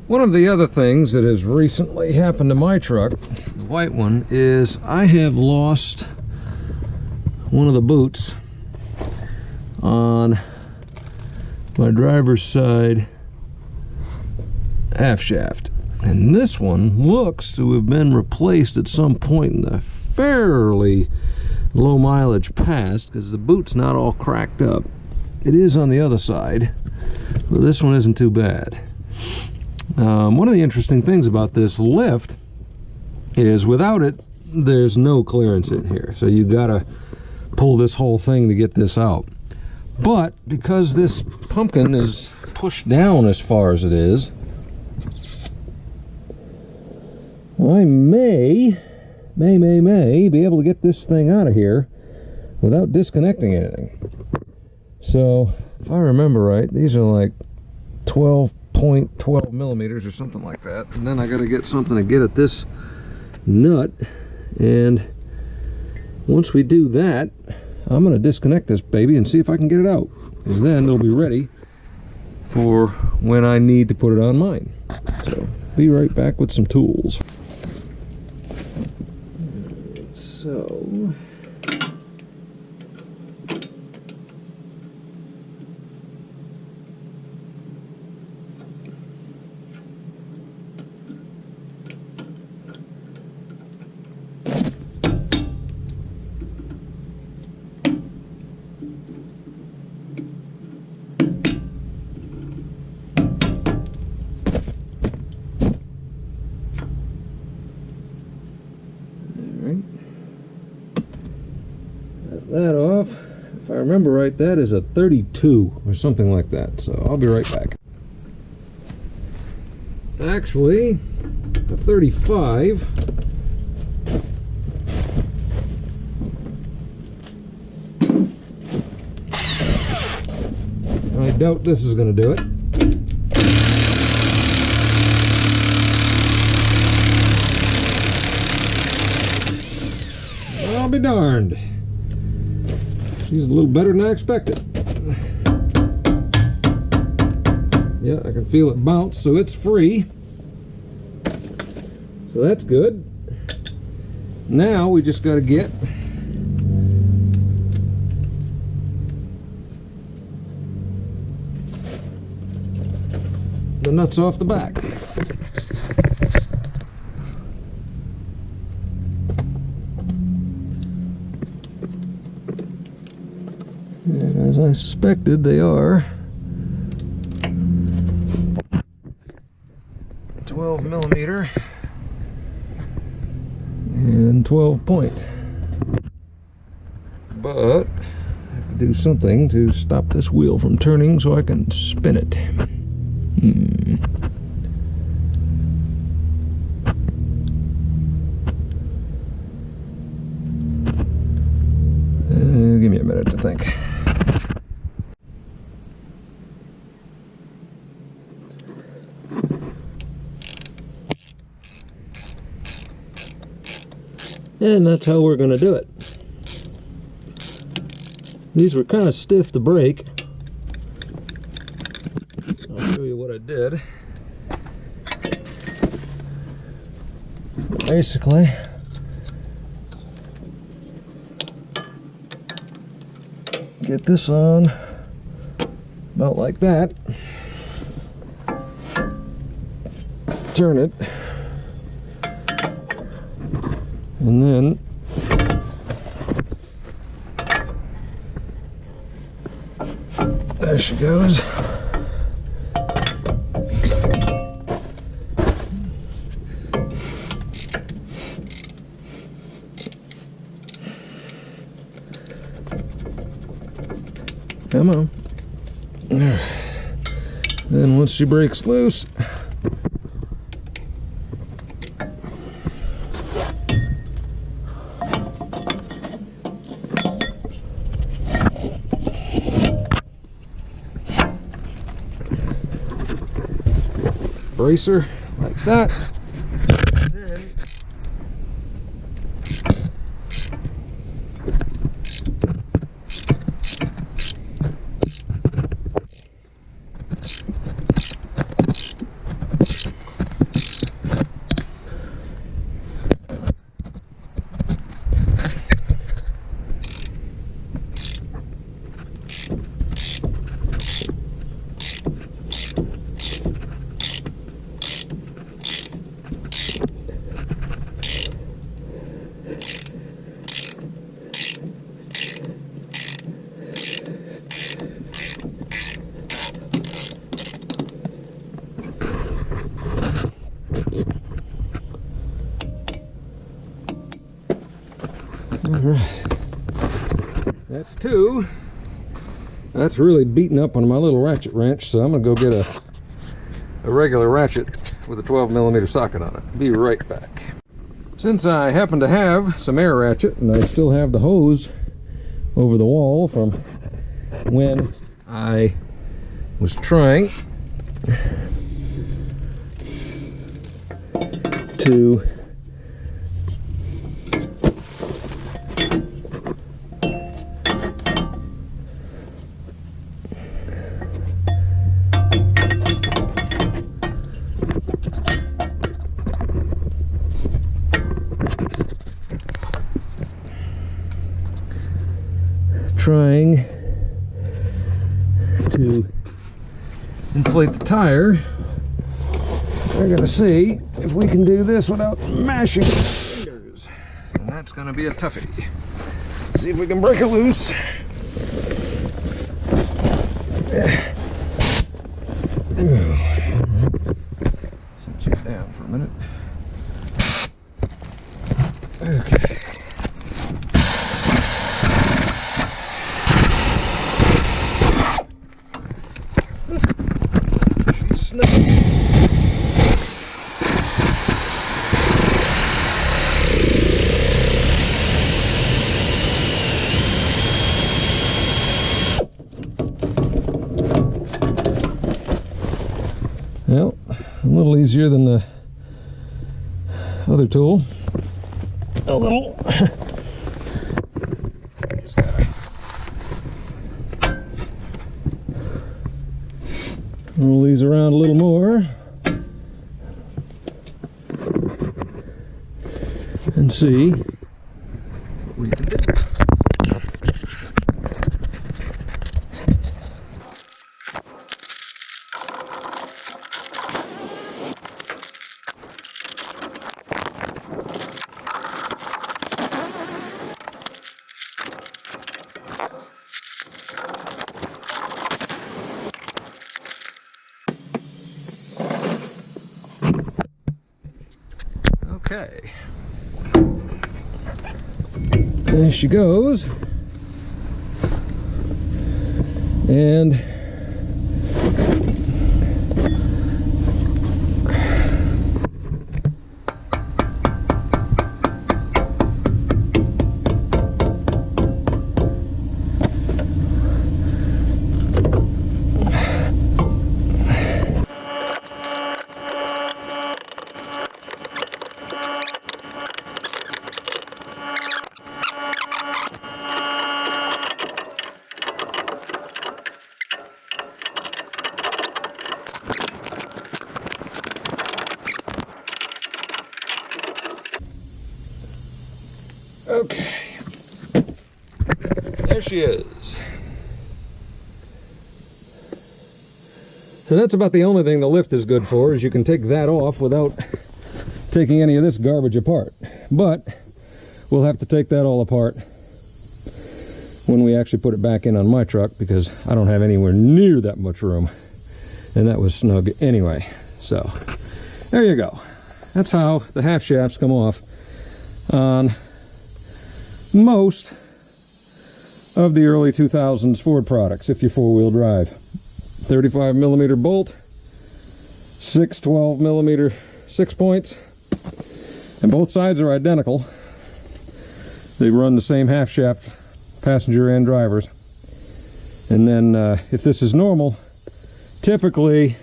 One of the other things that has recently happened to my truck, the white one, is I have lost one of the boots on my driver's side half shaft. And this one looks to have been replaced at some point in the fairly low mileage past, because the boot's not all cracked up. It is on the other side, but this one isn't too bad. One of the interesting things about this lift is without it, there's no clearance in here. So you gotta pull this whole thing to get this out. But because this pumpkin is pushed down as far as it is, I may be able to get this thing out of here without disconnecting anything. So if I remember right, these are like 12.12 millimeters or something like that, and then I got to get something to get at this nut, and once we do that, I'm going to disconnect this baby and see if I can get it out, because then it'll be ready for when I need to put it on mine. So be right back with some tools. So that off. If I remember right, that is a 32 or something like that, so I'll be right back. It's actually the 35. I doubt this is going to do it. I'll be darned. She's a little better than I expected. Yeah, I can feel it bounce, so it's free. So that's good. Now we just got to get the nuts off the back. And as I suspected, they are 12 millimeter and 12 point. But I have to do something to stop this wheel from turning so I can spin it. Give me a minute to think. And that's how we're going to do it. These were kind of stiff to break. I'll show you what I did. Basically, get this on about like that. Turn it. And then there she goes. Come on. Then once she breaks loose, bracer like that. Then Alright. That's two. That's really beaten up on my little ratchet wrench, so I'm going to go get a regular ratchet with a 12mm socket on it. Be right back. Since I happen to have some air ratchet and I still have the hose over the wall from when I was trying to inflate the tire. We're gonna see if we can do this without mashing fingers, and that's gonna be a toughie. Let's see if we can break it loose. Set you down for a minute. Okay. Well, a little easier than the other tool. A little. Just gotta roll these around a little more and see what we can do. Okay, there she goes, and okay, there she is. So that's about the only thing the lift is good for, is you can take that off without taking any of this garbage apart. But we'll have to take that all apart when we actually put it back in on my truck, because I don't have anywhere near that much room, and that was snug anyway. So there you go. That's how the half shafts come off on most of the early 2000s Ford products if you're four-wheel drive. 35mm bolt, 6 12mm 6-points, and both sides are identical. They run the same half shaft, passenger and drivers. And then if this is normal, typically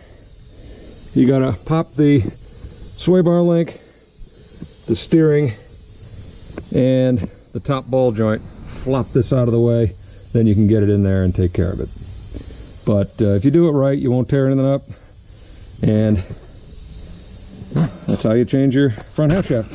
you gotta pop the sway bar link, the steering, and the top ball joint, flop this out of the way, then you can get it in there and take care of it. But if you do it right, you won't tear anything up, and that's how you change your front half shaft.